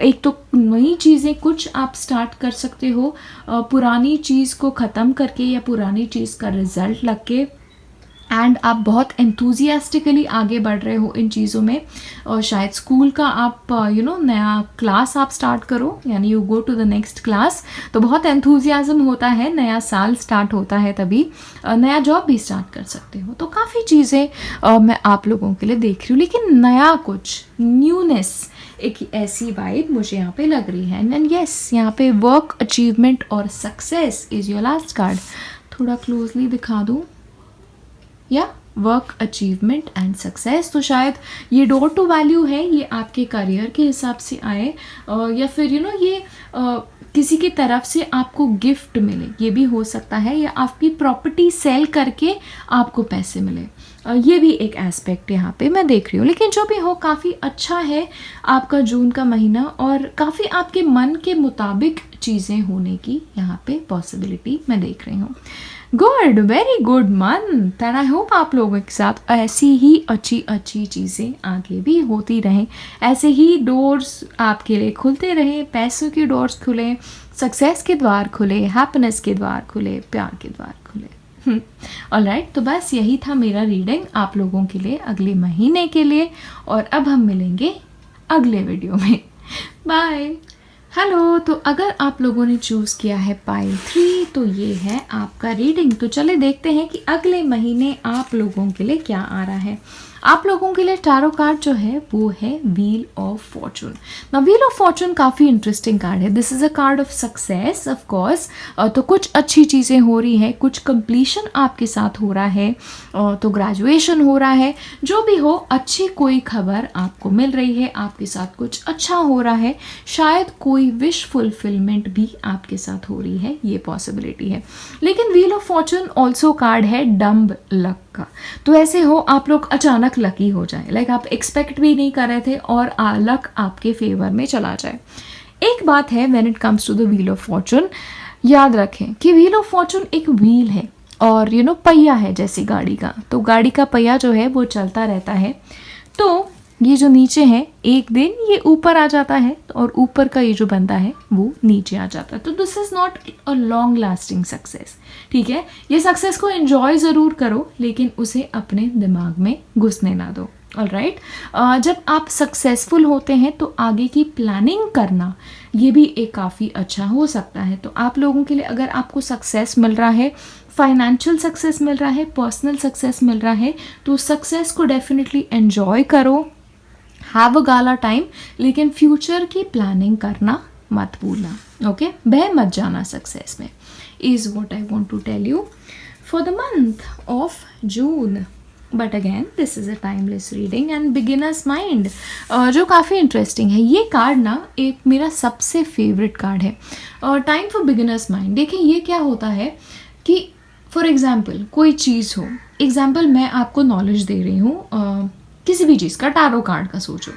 एक तो नई चीज़ें कुछ आप स्टार्ट कर सकते हो, पुरानी चीज़ को ख़त्म करके या पुरानी चीज़ का रिजल्ट लग के, एंड आप बहुत एंथुजियास्टिकली आगे बढ़ रहे हो इन चीज़ों में। और शायद स्कूल का आप नया क्लास आप स्टार्ट करो, यानी you go to the next class, तो बहुत एंथुजियाज्म होता है, नया साल स्टार्ट होता है तभी। नया जॉब भी स्टार्ट कर सकते हो। तो काफ़ी चीज़ें मैं आप लोगों के लिए देख रही हूँ, लेकिन नया कुछ न्यूनेस, एक ऐसी वाइब मुझे यहाँ पे लग रही है। एंड यस, यहाँ पे वर्क अचीवमेंट और success is your last card. थोड़ा क्लोजली दिखा दूँ, या वर्क अचीवमेंट एंड सक्सेस। तो शायद ये डोर टू वैल्यू है, ये आपके करियर के हिसाब से आए, या फिर ये किसी की तरफ से आपको गिफ्ट मिले, ये भी हो सकता है, या आपकी प्रॉपर्टी सेल करके आपको पैसे मिले, ये भी एक एस्पेक्ट यहाँ पे मैं देख रही हूँ। लेकिन जो भी हो, काफ़ी अच्छा है आपका जून का महीना, और काफ़ी आपके मन के मुताबिक चीज़ें होने की यहाँ पे पॉसिबिलिटी मैं देख रही हूँ। Good, very good month, and I hope आप लोगों के साथ ऐसी ही अच्छी अच्छी चीज़ें आगे भी होती रहें, ऐसे ही डोर्स आपके लिए खुलते रहें, पैसों के डोर्स खुले, सक्सेस के द्वार खुले, हैप्पीनेस के द्वार खुले, प्यार के द्वार खुले। ऑलराइट, तो बस यही था मेरा रीडिंग आप लोगों के लिए अगले महीने के लिए, और अब हम मिलेंगे अगले वीडियो में। बाय। हेलो, तो अगर आप लोगों ने चूज़ किया है पाइल 3, तो ये है आपका रीडिंग। तो चले देखते हैं कि अगले महीने आप लोगों के लिए क्या आ रहा है। आप लोगों के लिए टैरो कार्ड जो है वो है व्हील ऑफ फॉर्चून। ना व्हील ऑफ फॉर्चून काफ़ी इंटरेस्टिंग कार्ड है। This is a card of success of course. तो कुछ अच्छी चीज़ें हो रही हैं, कुछ कंप्लीशन आपके साथ हो रहा है, तो ग्रेजुएशन हो रहा है, जो भी हो, अच्छी कोई खबर आपको मिल रही है, आपके साथ कुछ अच्छा हो रहा है, शायद कोई विश फुलफिलमेंट भी आपके साथ हो रही है, ये पॉसिबिलिटी है। लेकिन wheel of Fortune also card है डम्ब लक का। तो ऐसे हो आप लोग अचानक लकी हो जाए, लाइक आप एक्सपेक्ट भी नहीं कर रहे थे और लक आपके फेवर में चला जाए। एक बात है, when it comes to the wheel of fortune, याद रखें कि व्हील ऑफ फॉर्चून एक व्हील है, और पहिया है जैसे गाड़ी का। तो गाड़ी का पहिया जो है वो चलता रहता है, तो ये जो नीचे है एक दिन ये ऊपर आ जाता है, और ऊपर का ये जो बंदा है वो नीचे आ जाता है। तो this is not a long lasting success, ठीक है। ये सक्सेस को एंजॉय ज़रूर करो, लेकिन उसे अपने दिमाग में घुसने ना दो। ऑलराइट, जब आप सक्सेसफुल होते हैं तो आगे की प्लानिंग करना ये भी एक काफ़ी अच्छा हो सकता है। तो आप लोगों के लिए अगर आपको सक्सेस मिल रहा है, फाइनेंशियल सक्सेस मिल रहा है, पर्सनल सक्सेस मिल रहा है, तो सक्सेस को डेफिनेटली एंजॉय करो, हैव अ गाला टाइम, लेकिन फ्यूचर की प्लानिंग करना मत भूलना। ओके, बह मत जाना सक्सेस में, is what I want to tell you for the month of June. But again this is a timeless reading and beginners mind, जो काफ़ी इंटरेस्टिंग है। ये कार्ड ना एक मेरा सबसे फेवरेट कार्ड है, टाइम फॉर बिगिनर्स माइंड। देखिए ये क्या होता है कि फॉर एग्जाम्पल कोई चीज़ हो, एग्जाम्पल मैं आपको नॉलेज दे रही हूँ किसी भी चीज़ का, टैरो कार्ड का सोचो,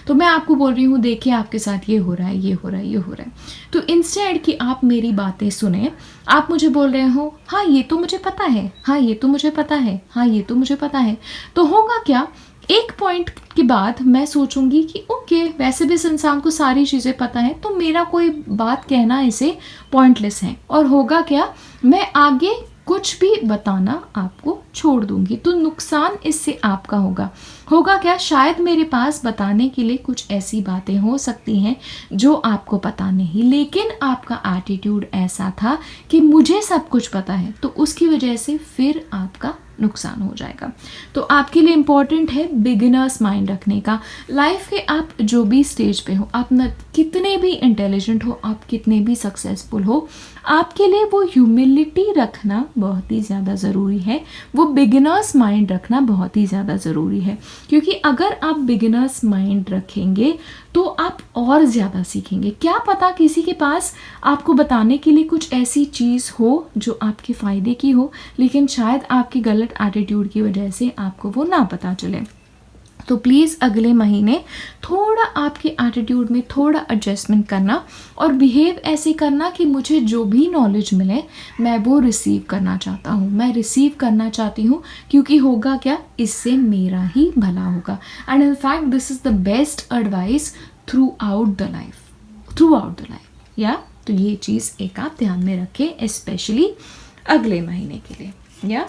तो मैं आपको बोल रही हूँ देखिए आपके साथ ये हो रहा है, ये हो रहा है, ये हो रहा है। तो इंस्टेड कि आप मेरी बातें सुने, आप मुझे बोल रहे हो हाँ ये तो मुझे पता है, हाँ ये तो मुझे पता है, हाँ ये तो मुझे पता है। तो होगा क्या, एक पॉइंट के बाद मैं सोचूंगी कि ओके वैसे भी इस इंसान को सारी चीज़ें पता है, तो मेरा कोई बात कहना इसे पॉइंटलेस है। और होगा क्या, मैं आगे कुछ भी बताना आपको छोड़ दूंगी, तो नुकसान इससे आपका होगा क्या, शायद मेरे पास बताने के लिए कुछ ऐसी बातें हो सकती हैं जो आपको पता नहीं, लेकिन आपका एटीट्यूड ऐसा था कि मुझे सब कुछ पता है, तो उसकी वजह से फिर आपका नुकसान हो जाएगा। तो आपके लिए इम्पॉर्टेंट है बिगिनर्स माइंड रखने का। लाइफ के आप जो भी स्टेज पे हो, आप न कितने भी इंटेलिजेंट हो, आप कितने भी सक्सेसफुल हो, आपके लिए वो ह्यूमिलिटी रखना बहुत ही ज़्यादा ज़रूरी है, वो बिगिनर्स माइंड रखना बहुत ही ज़्यादा ज़रूरी है। क्योंकि अगर आप बिगिनर्स माइंड रखेंगे तो आप और ज़्यादा सीखेंगे। क्या पता किसी के पास आपको बताने के लिए कुछ ऐसी चीज़ हो जो आपके फ़ायदे की हो, लेकिन शायद आपके गलत एटीट्यूड की वजह से आपको वो ना पता चले। तो प्लीज़ अगले महीने थोड़ा आपके एटीट्यूड में थोड़ा एडजस्टमेंट करना और बिहेव ऐसे करना कि मुझे जो भी नॉलेज मिले मैं वो रिसीव करना चाहता हूँ, मैं रिसीव करना चाहती हूँ, क्योंकि होगा क्या, इससे मेरा ही भला होगा। And in fact this is the best advice through out the life या। तो ये चीज़ एक आप ध्यान में रखें स्पेशली अगले महीने के लिए या।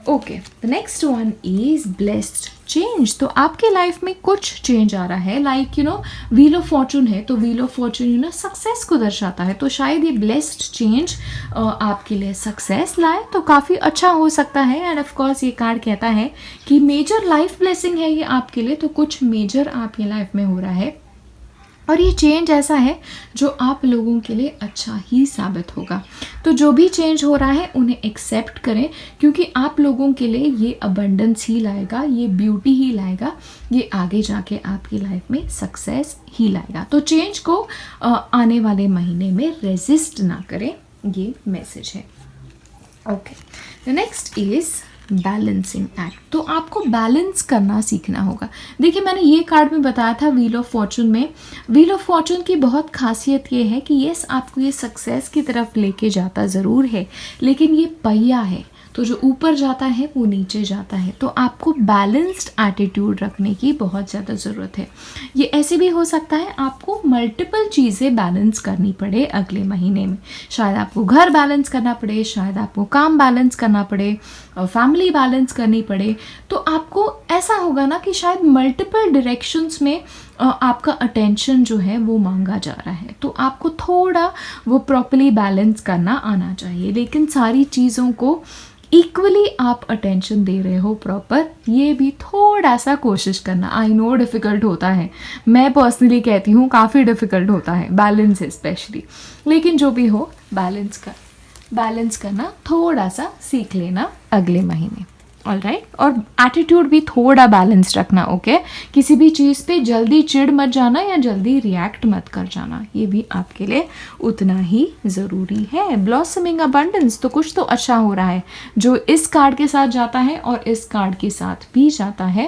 Okay, the next one is blessed change. तो आपके लाइफ में कुछ चेंज आ रहा है, like you know wheel of Fortune है, तो wheel of Fortune you know success को दर्शाता है, तो शायद ये ब्लेस्ड चेंज आपके लिए सक्सेस लाए, तो काफ़ी अच्छा हो सकता है। एंड ऑफ कोर्स ये कार्ड कहता है कि मेजर लाइफ ब्लेसिंग है ये आपके लिए, तो कुछ मेजर आपकी लाइफ में हो रहा है और ये चेंज ऐसा है जो आप लोगों के लिए अच्छा ही साबित होगा। तो जो भी चेंज हो रहा है उन्हें एक्सेप्ट करें, क्योंकि आप लोगों के लिए ये अबंडेंस ही लाएगा, ये ब्यूटी ही लाएगा, ये आगे जाके आपकी लाइफ में सक्सेस ही लाएगा। तो चेंज को आने वाले महीने में रेजिस्ट ना करें, ये मैसेज है। Okay, the next is balancing act. तो आपको बैलेंस करना सीखना होगा। देखिए मैंने ये कार्ड में बताया था व्हील ऑफ फॉर्चून में, व्हील ऑफ फॉर्चून की बहुत खासियत ये है कि यस आपको ये सक्सेस की तरफ लेके जाता ज़रूर है, लेकिन ये पहिया है, तो जो ऊपर जाता है वो नीचे जाता है। तो आपको बैलेंस्ड एटीट्यूड रखने की बहुत ज़्यादा ज़रूरत है। ये ऐसे भी हो सकता है आपको मल्टीपल चीज़ें बैलेंस करनी पड़े अगले महीने में। शायद आपको घर बैलेंस करना पड़े, शायद आपको काम बैलेंस करना पड़े, फैमिली बैलेंस करनी पड़े। तो आपको ऐसा होगा ना कि शायद मल्टीपल डायरेक्शंस में आपका अटेंशन जो है वो मांगा जा रहा है, तो आपको थोड़ा वो प्रॉपर्ली बैलेंस करना आना चाहिए। लेकिन सारी चीज़ों को इक्वली आप अटेंशन दे रहे हो प्रॉपर, ये भी थोड़ा सा कोशिश करना। आई नो डिफ़िकल्ट होता है, मैं पर्सनली कहती हूँ काफ़ी डिफ़िकल्ट होता है बैलेंस स्पेशली, लेकिन जो भी हो बैलेंस करना थोड़ा सा सीख लेना अगले महीने। ऑलराइट, और एटीट्यूड भी थोड़ा बैलेंस रखना। ओके, किसी भी चीज़ पे जल्दी चिढ़ मत जाना या जल्दी रिएक्ट मत कर जाना, ये भी आपके लिए उतना ही ज़रूरी है। ब्लॉसमिंग अबंडेंस, तो कुछ तो अच्छा हो रहा है जो इस कार्ड के साथ जाता है और इस कार्ड के साथ भी जाता है।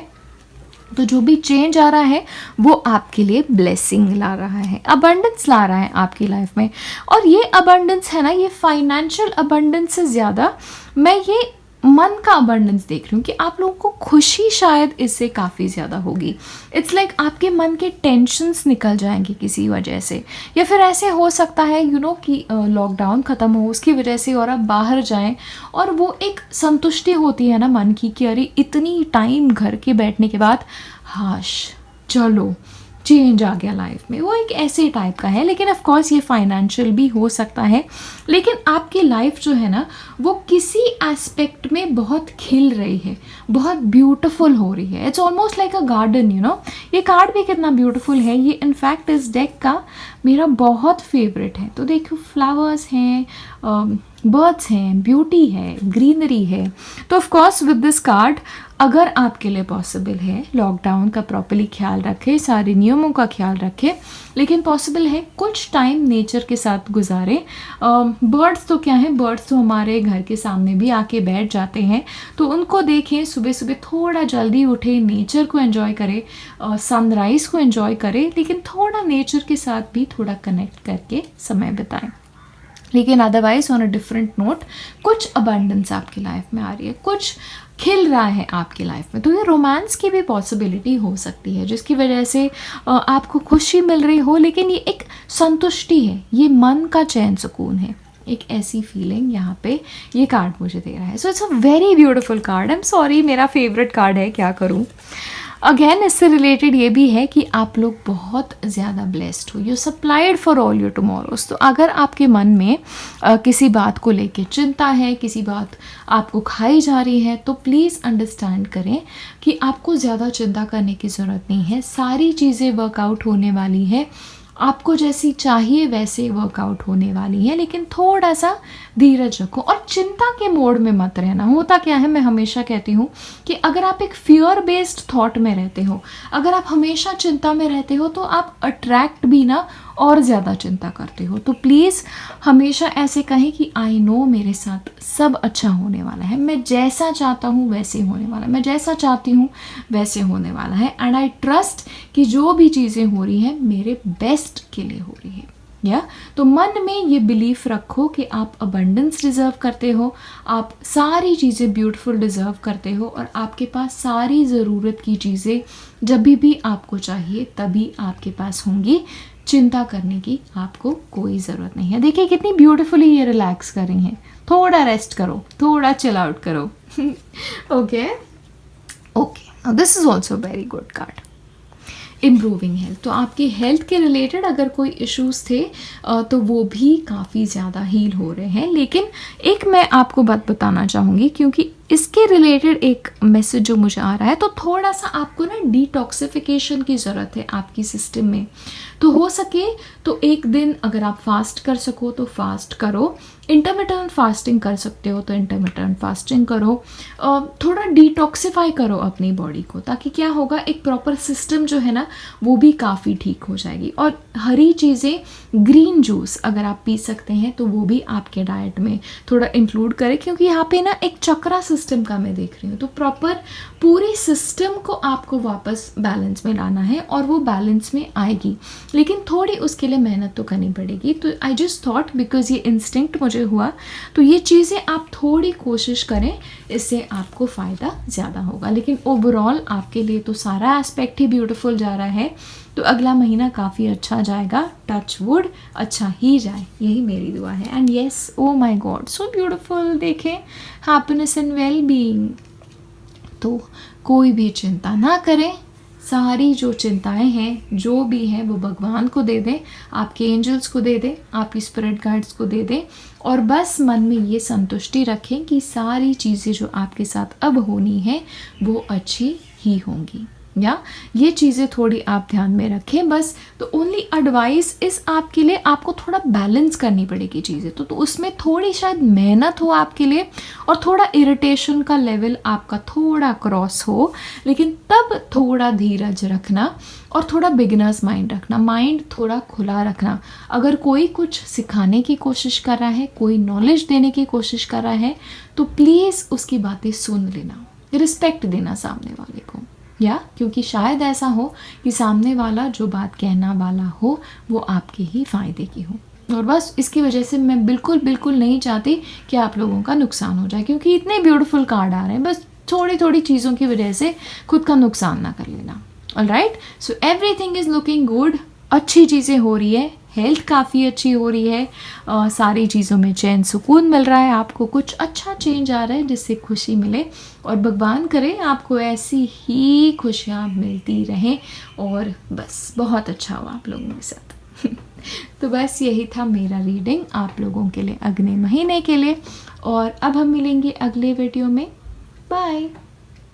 तो जो भी चेंज आ रहा है वो आपके लिए ब्लेसिंग ला रहा है, अबंडेंस ला रहा है आपकी लाइफ में। और ये अबंडेंस है ना, ये फाइनेंशियल अबंडेंस से ज़्यादा मैं ये मन का अबंडेंस देख रही हूँ कि आप लोगों को खुशी शायद इससे काफ़ी ज़्यादा होगी। इट्स लाइक आपके मन के टेंशन्स निकल जाएंगे किसी वजह से, या फिर ऐसे हो सकता है यू नो कि लॉकडाउन ख़त्म हो उसकी वजह से और आप बाहर जाएं और वो एक संतुष्टि होती है ना मन की कि अरे इतनी टाइम घर के बैठने के बाद हाश चलो चेंज आ गया लाइफ में, वो एक ऐसे टाइप का है। लेकिन ऑफ कोर्स ये फाइनेंशियल भी हो सकता है, लेकिन आपकी लाइफ जो है ना वो किसी एस्पेक्ट में बहुत खिल रही है, बहुत ब्यूटीफुल हो रही है। It's almost like a garden, you know. ये कार्ड भी कितना ब्यूटीफुल है, ये इनफैक्ट इस डेक का मेरा बहुत फेवरेट है। तो देखो फ्लावर्स हैं, बर्ड्स हैं, ब्यूटी है, ग्रीनरी है। तो of course with this card अगर आपके लिए पॉसिबल है लॉकडाउन का प्रॉपर्ली ख्याल रखें, सारे नियमों का ख्याल रखें, लेकिन पॉसिबल है कुछ टाइम नेचर के साथ गुजारें। बर्ड्स तो क्या है, बर्ड्स तो हमारे घर के सामने भी आके बैठ जाते हैं, तो उनको देखें, सुबह सुबह थोड़ा जल्दी उठें, नेचर को एंजॉय करें, सनराइज़ को एंजॉय करें, लेकिन थोड़ा नेचर के साथ भी थोड़ा कनेक्ट करके समय बिताएं। लेकिन otherwise on a different note कुछ अबंडेंस आपकी लाइफ में आ रही है, कुछ खिल रहा है आपकी लाइफ में, तो ये रोमांस की भी पॉसिबिलिटी हो सकती है जिसकी वजह से आपको खुशी मिल रही हो, लेकिन ये एक संतुष्टि है, ये मन का चैन सुकून है, एक ऐसी फीलिंग यहाँ पे ये कार्ड मुझे दे रहा है। So it's a very beautiful card. I am sorry, मेरा फेवरेट कार्ड है, क्या करूँ। अगेन इससे रिलेटेड ये भी है कि आप लोग बहुत ज़्यादा ब्लेस्ड हो, you supplied for all your tomorrow's. तो अगर आपके मन में किसी बात को लेके चिंता है, किसी बात आपको खाई जा रही है, तो प्लीज़ अंडरस्टैंड करें कि आपको ज़्यादा चिंता करने की ज़रूरत नहीं है, सारी चीज़ें वर्कआउट होने वाली है आपको जैसी चाहिए वैसे वर्कआउट होने वाली है, लेकिन थोड़ा सा धीरज रखो और चिंता के मोड में मत रहना। होता क्या है, मैं हमेशा कहती हूँ कि अगर आप एक फियर बेस्ड थॉट में रहते हो, अगर आप हमेशा चिंता में रहते हो, तो आप अट्रैक्ट भी ना और ज़्यादा चिंता करते हो। तो प्लीज़ हमेशा ऐसे कहें कि आई नो मेरे साथ सब अच्छा होने वाला है, मैं जैसा चाहता हूँ वैसे होने वाला है, मैं जैसा चाहती हूँ वैसे होने वाला है, एंड आई ट्रस्ट कि जो भी चीज़ें हो रही हैं मेरे बेस्ट के लिए हो रही है। तो मन में ये बिलीफ रखो कि आप अबंडेंस डिज़र्व करते हो, आप सारी चीज़ें ब्यूटीफुल डिज़र्व करते हो, और आपके पास सारी ज़रूरत की चीज़ें जब भी आपको चाहिए तभी आपके पास होंगी। चिंता करने की आपको कोई ज़रूरत नहीं है। देखिए कितनी ब्यूटीफुली ये रिलैक्स कर रही हैं। थोड़ा रेस्ट करो, थोड़ा चिल आउट करो। Okay okay, this is also very good card. Improving health, तो आपकी हेल्थ के रिलेटेड अगर कोई इश्यूज़ थे तो वो भी काफ़ी ज़्यादा हील हो रहे हैं। लेकिन एक मैं आपको बात बताना चाहूँगी, क्योंकि इसके रिलेटेड एक मैसेज जो मुझे आ रहा है, तो थोड़ा सा आपको ना डिटॉक्सिफिकेशन की ज़रूरत है आपकी सिस्टम में। तो हो सके तो एक दिन अगर आप फास्ट कर सको तो फास्ट करो, इंटरमिटेंट फास्टिंग कर सकते हो तो इंटरमिटेंट फास्टिंग करो, थोड़ा डिटॉक्सिफाई करो अपनी बॉडी को, ताकि क्या होगा, एक प्रॉपर सिस्टम जो है ना वो भी काफ़ी ठीक हो जाएगी। और हरी चीज़ें, ग्रीन जूस अगर आप पी सकते हैं तो वो भी आपके डाइट में थोड़ा इंक्लूड करें, क्योंकि यहाँ पे ना एक चक्रा सिस्टम का मैं देख रही हूँ। तो प्रॉपर पूरी सिस्टम को आपको वापस बैलेंस में लाना है, और वो बैलेंस में आएगी, लेकिन थोड़ी उसके लिए मेहनत तो करनी पड़ेगी। तो आई जस्ट थॉट, बिकॉज ये इंस्टिंक्ट मुझे हुआ, तो ये चीज़ें आप थोड़ी कोशिश करें, इससे आपको फ़ायदा ज़्यादा होगा। लेकिन ओवरऑल आपके लिए तो सारा एस्पेक्ट ही ब्यूटीफुल जा रहा है। तो अगला महीना काफ़ी अच्छा जाएगा, टच वुड, अच्छा ही जाए, यही मेरी दुआ है। And yes, oh my God, so beautiful. देखें, हैप्पीनेस एंड वेल बीइंग। तो कोई भी चिंता ना करें, सारी जो चिंताएं हैं जो भी हैं वो भगवान को दे दें, आपके एंजल्स को दे दें, आपकी स्पिरिट गाइड्स को दे दें, और बस मन में ये संतुष्टि रखें कि सारी चीज़ें जो आपके साथ अब होनी है वो अच्छी ही होंगी। या ये चीज़ें थोड़ी आप ध्यान में रखें बस। तो ओनली एडवाइस इस आपके लिए, आपको थोड़ा बैलेंस करनी पड़ेगी चीज़ें, तो उसमें थोड़ी शायद मेहनत हो आपके लिए, और थोड़ा इरिटेशन का लेवल आपका थोड़ा क्रॉस हो, लेकिन तब थोड़ा धीरज रखना और थोड़ा बिगिनर्स माइंड रखना, माइंड थोड़ा खुला रखना। अगर कोई कुछ सिखाने की कोशिश कर रहा है, कोई नॉलेज देने की कोशिश कर रहा है, तो प्लीज़ उसकी बातें सुन लेना, रिस्पेक्ट देना सामने वाले को। या क्योंकि शायद ऐसा हो कि सामने वाला जो बात कहना वाला हो वो आपके ही फ़ायदे की हो, और बस इसकी वजह से मैं बिल्कुल नहीं चाहती कि आप लोगों का नुकसान हो जाए, क्योंकि इतने ब्यूटीफुल कार्ड आ रहे हैं, बस थोड़ी चीज़ों की वजह से खुद का नुकसान ना कर लेना। Alright, so everything is looking good, अच्छी चीज़ें हो रही है, हेल्थ काफ़ी अच्छी हो रही है, सारी चीज़ों में चैन सुकून मिल रहा है, आपको कुछ अच्छा चेंज आ रहा है जिससे खुशी मिले, और भगवान करे आपको ऐसी ही खुशियाँ मिलती रहें, और बस बहुत अच्छा हो आप लोगों के साथ। तो बस यही था मेरा रीडिंग आप लोगों के लिए अगले महीने के लिए, और अब हम मिलेंगे अगले वीडियो में। बाय।